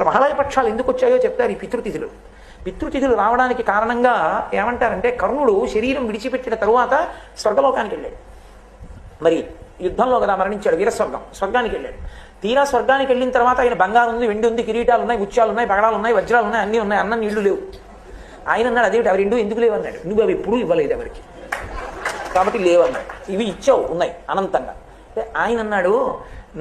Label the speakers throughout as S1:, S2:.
S1: అసలు మహాలయ పక్షాలు ఎందుకు వచ్చాయో చెప్తారు ఈ పితృతిథులు. పితృతిథులు రావడానికి కారణంగా ఏమంటారంటే, కర్ణుడు శరీరం విడిచిపెట్టిన తరువాత స్వర్గలోకానికి వెళ్ళాడు. మరి యుద్ధంలో కదా మరణించాడు, స్వర్గానికి వెళ్ళాడు. తీరా స్వర్గానికి వెళ్ళిన తర్వాత ఆయన బంగారం ఉంది, వెండి ఉంది, కిరీటాలు ఉన్నాయి, ముత్యాలు ఉన్నాయి, పగడాలు ఉన్నాయి, వజ్రాలు ఉన్నాయి, అన్నీ ఉన్నాయి, అన్నం నీళ్లు లేవు. ఆయన అన్నాడు, అదేమిటి అవి రెండు ఎందుకు లేవు అన్నాడు. నువ్వు అవి ఎప్పుడూ ఇవ్వలేదు ఎవరికి, కాబట్టి లేవన్నాడు. ఇవి ఇచ్చావు, ఉన్నాయి అనంతంగా. ఆయన అన్నాడు,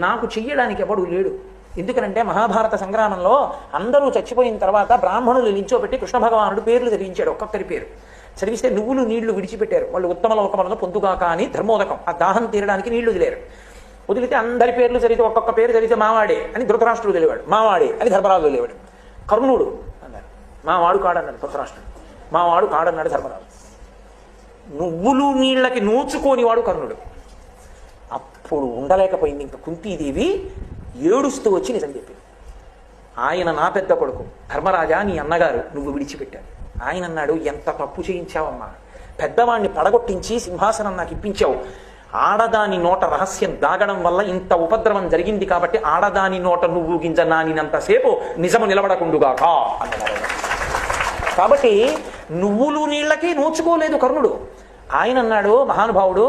S1: నాకు చెయ్యడానికి ఎవడు లేడు. ఎందుకనంటే మహాభారత సంగ్రామంలో అందరూ చచ్చిపోయిన తర్వాత బ్రాహ్మణులు నిల్చోబెట్టి కృష్ణ భగవానుడు పేర్లు చదివించాడు, ఒక్కొక్కరి పేరు చదివిస్తే నువ్వులు నీళ్లు విడిచిపెట్టారు. వాళ్ళు ఉత్తమ లోకములను పొందుగాక అని ధర్మోదకం, ఆ దాహం తీరడానికి నీళ్లు వదిలేరు. వదిలితే అందరి పేర్లు చదివితే ఒక్కొక్క పేరు చదివితే మావాడే అని ధృతరాష్ట్రుడు తెలివాడు, మావాడే అని ధర్మరాజు తెలివాడు. కర్ణుడు అన్నాడు, మావాడు కాడన్నాడు ధృతరాష్ట్రుడు, మావాడు కాడన్నాడు ధర్మరాజు. నువ్వులు నీళ్ళకి నోచుకోని వాడు కర్ణుడు. అప్పుడు ఉండలేకపోయింది ఇంకా కుంతీదేవి, ఏడుస్తూ వచ్చి నిజం చెప్పింది. ఆయన నా పెద్ద కొడుకు ధర్మరాజా, నీ అన్నగారు నువ్వు విడిచిపెట్టాడు. ఆయన అన్నాడు, ఎంత తప్పు చేయించావమ్మా, పెద్దవాణ్ణి పడగొట్టించి సింహాసనం నాకు ఇప్పించావు. ఆడదాని నోట రహస్యం దాగడం వల్ల ఇంత ఉపద్రవం జరిగింది కాబట్టి ఆడదాని నోట నువ్వు గింజ నానినంతసేపు నిజము నిలబడకుండుగాక అన్నారు. కాబట్టి నువ్వులు నీళ్ళకి నోచుకోలేదు కర్ణుడు. ఆయన అన్నాడు, మహానుభావుడు,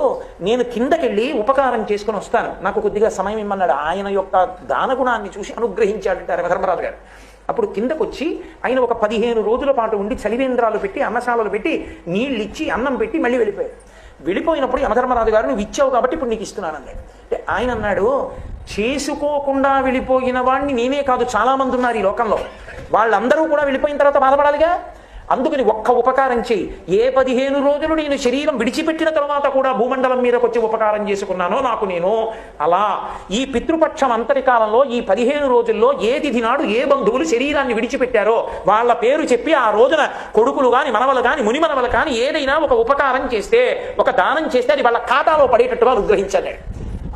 S1: నేను కిందకెళ్ళి ఉపకారం చేసుకుని వస్తాను, నాకు కొద్దిగా సమయం ఇమ్మన్నాడు. ఆయన యొక్క దానగుణాన్ని చూసి అనుగ్రహించాడంటారు ధర్మరాజు గారు. అప్పుడు కిందకు వచ్చి ఆయన ఒక 15 రోజుల పాటు ఉండి చలివేంద్రాలు పెట్టి, అన్నశాలలు పెట్టి, నీళ్ళు ఇచ్చి, అన్నం పెట్టి మళ్ళీ వెళ్ళిపోయాడు. వెళ్ళిపోయినప్పుడు యమధర్మరాజు గారు, నువ్వు ఇచ్చావు కాబట్టి ఇప్పుడు నీకు ఇస్తున్నాను అన్నాడు. అంటే ఆయన అన్నాడు, చేసుకోకుండా వెళ్ళిపోయిన వాడిని నేనే కాదు, చాలా మంది ఉన్నారు ఈ లోకంలో, వాళ్ళందరూ కూడా వెళ్ళిపోయిన తర్వాత బాధపడాలిగా. అందుకని ఒక్క ఉపకారం చేయి. ఏ 15 రోజులు నేను శరీరం విడిచిపెట్టిన తర్వాత కూడా భూమండలం మీదకి వచ్చి ఉపకారం చేసుకున్నానో నాకు నేను, అలా ఈ పితృపక్షం అంతటి కాలంలో ఈ 15 రోజుల్లో ఏ తిథి నాడు ఏ బంధువులు శరీరాన్ని విడిచిపెట్టారో వాళ్ళ పేరు చెప్పి ఆ రోజున కొడుకులు కాని, మనవలు కాని, మునిమనవలు కాని ఏదైనా ఒక ఉపకారం చేస్తే, ఒక దానం చేస్తే అది వాళ్ళ ఖాతాలో పడేటట్టుగా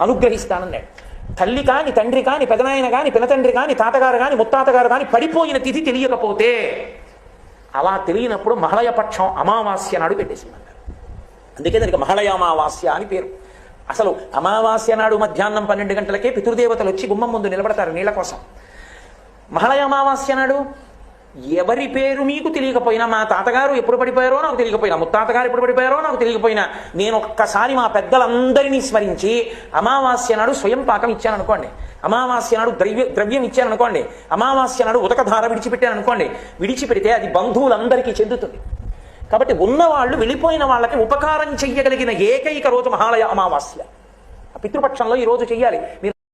S1: అనుగ్రహిస్తానన్నాడు. తల్లి కాని, తండ్రి కాని, పెదనాయన కాని, పినతండ్రి కాని, తాతగారు కాని, ముత్తాతగారు కాని పడిపోయిన తిథి తెలియకపోతే, అలా తెలియనప్పుడు మహళయపక్షం అమావాస్య నాడు పెట్టేసిందన్నారు. అందుకే దానికి మహళయామావాస్య అని పేరు. అసలు అమావాస్య నాడు మధ్యాహ్నం 12 గంటలకే పితృదేవతలు వచ్చి గుమ్మం ముందు నిలబడతారు నీళ్ల కోసం. మహళయామావాస్య నాడు ఎవరి పేరు మీకు తెలియకపోయినా, మా తాతగారు ఎప్పుడు పడిపోయారో నాకు తెలియకపోయినా, ముత్తాతగారు ఎప్పుడు పడిపోయారో నాకు తెలియకపోయినా, నేను ఒక్కసారి మా పెద్దలందరినీ స్మరించి అమావాస్య నాడు స్వయం పాకం ఇచ్చాను అనుకోండి, అమావాస్య నాడు ద్రవ్యం ఇచ్చాను అనుకోండి, అమావాస్య నాడు ఉదకధార విడిచిపెట్టాను అనుకోండి, విడిచిపెడితే అది బంధువులందరికీ చెందుతుంది. కాబట్టి ఉన్నవాళ్ళు వెళ్ళిపోయిన వాళ్ళకి ఉపకారం చెయ్యగలిగిన ఏకైక రోజు మహాలయ అమావాస్య. ఆ పితృపక్షంలో ఈ రోజు చెయ్యాలి.